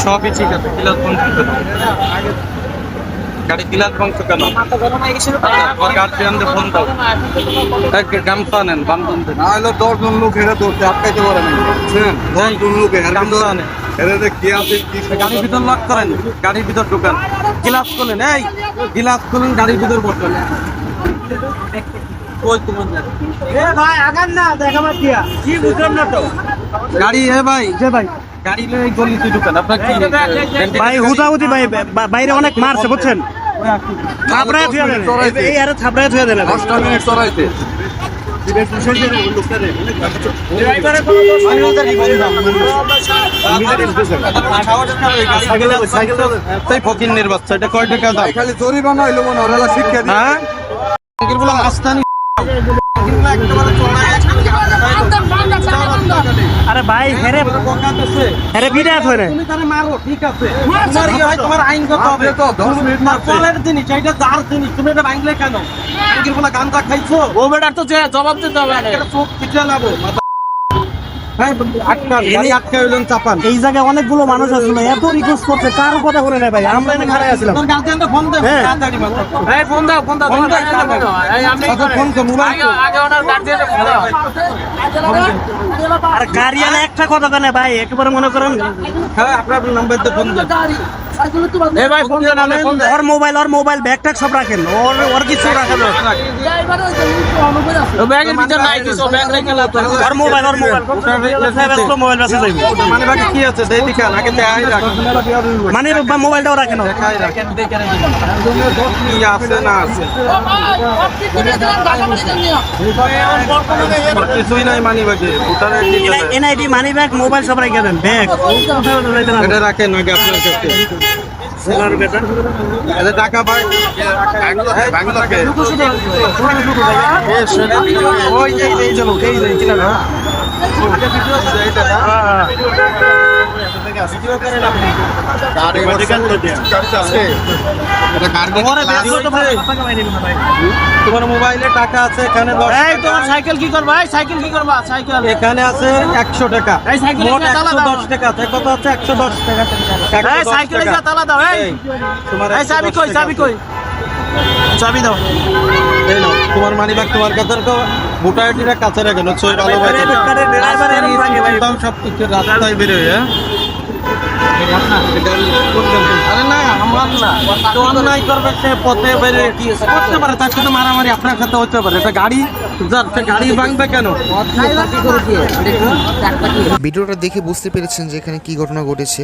সবই ঠিক আছে, ক্লাস বন্ধ কেন? গাড়ি ক্লাস বন্ধ কেন? গার্জিয়ানদের ফোন দাও, গামছা নেন, বান্ধন দেন। না হলে 10 জন লোক হেরে ধরতে আটকাইতে পারে না, বুঝছেন? 10 জন লোক গামছা নেন, হেরে কি আছে কি গাড়ির ভিতর লক করেন, গাড়ির ভিতর ঢোকান, গ্লাস খুলেন, এই গ্লাস খুলেন, গাড়ির ভিতর বসেন। কই তোমার ভাই আগান না দেখাবার দিয়া কি বুঝলাম না তো গাড়ি? ভাই গাড়ি লয়ে গলিতে ঢুকান। আপনার কি ভাই হুদাহুদি ভাই বাইরে অনেক মারছে বুঝছেন, থাপড়ায় থুয়া দেন এই আরে থাপড়ায় থুয়া দেন 10 মিনিট চড়াইতে ফকির নির্বাচন, এটা কয় টাকা দাম? খালি জরিমানা হইলো মনে ওরা শিক্ষা দিই। হ্যাঁ, মাস্তানি আরে ভাই হেরে হেরে বিড়া ধরে তুমি তারে মারো, ঠিক আছে, তোমার কি হয়, তোমার আইনগত হবে তো 10 মিনিট না পরের জিনিস, এটা যার জিনিস, তুমি এটা ভাঙলে কেন? আঙ্গির বলা গান্দা খাইছো, ও বেটার তো জবাব দিতে হবে এটা চোখ পিছিয়ে লাবো। হ্যাঁ, আটকান, গাড়ি আটকা হইলেন, চাপান। এই জায়গায় অনেকগুলো মানুষ আসলে এত রিকোয়েস্ট করছে, কারো কথা বলে না ভাই, আমরা এখানে খাড়াই আছিলাম। তোর গার্জিয়ানটা ফোন দে, হ্যাঁ। তাড়াতাড়ি মারো। এই ফোন দাও ফোন দে, এই আমি কত ফোন তো মোবাইল তো। আগে ওনার গার্জিয়ানে ফোন দাও আর গাড়িয়ানে একটা কথা কেন ভাই, একেবারে মনে করেন হ্যাঁ, আপনার নাম্বার দিয়ে ফোন দেন। এই ভাই ফোন দেন, ওর মোবাইল ব্যাগ ট্যাগ সব রাখেন, ওর কিছু রাখেন না। ও ব্যাগের ভিতর নাই কিছু, ব্যাগ রেখে লাভ নাই। ওর মোবাইল মোবাইল রাখা যাইবে। মানে বাকি কি আছে দেই দিখান, আগে দেখাই রাখ, মানে মোবাইলটাও রাখেন না। দেখাই রাখ কি আছে না আছে, কিছুই নাই মানি বাকি voter ID NID money bag mobile সব রেখে দেন, ব্যাগ এটা রাখেন নাকি আপনার কাছে? এটা টাকা পাই বাংলাকে ওই এই চলো এই যে কিনা না তোমার মোবাইলে টাকা আছে এখানে, তোমার সাইকেল কি করবা? সাইকেল কি করবা? সাইকেল এখানে আছে 100 টাকা, এই সাইকেলে মোট তালা দাও। 110 টাকা আছে, কত আছে? 110 টাকা। এই সাইকেলে যা তালা দাও। এই তোমার এই চাবি কই? চাবি কই? চাবি দাও। এই নাও তোমার মানি ব্যাগ, তোমার কাছে রাখো, ভোটার আইডিটা কাছে রাখেন, ছয় ভালো ভাই দাম সব কিছু রাস্তায় বেরোয়। হ্যাঁ, আরে না আমার না, তো অন্যায় করবে সে পথে বেরিয়ে করতে পারে, তার সাথে মারামারি আপনার সাথে হতে পারে। এটা গাড়ি, যার সে গাড়ি ভাঙবে কেন? ভিডিওটা দেখে বুঝতে পেরেছেন যে এখানে কি ঘটনা ঘটেছে।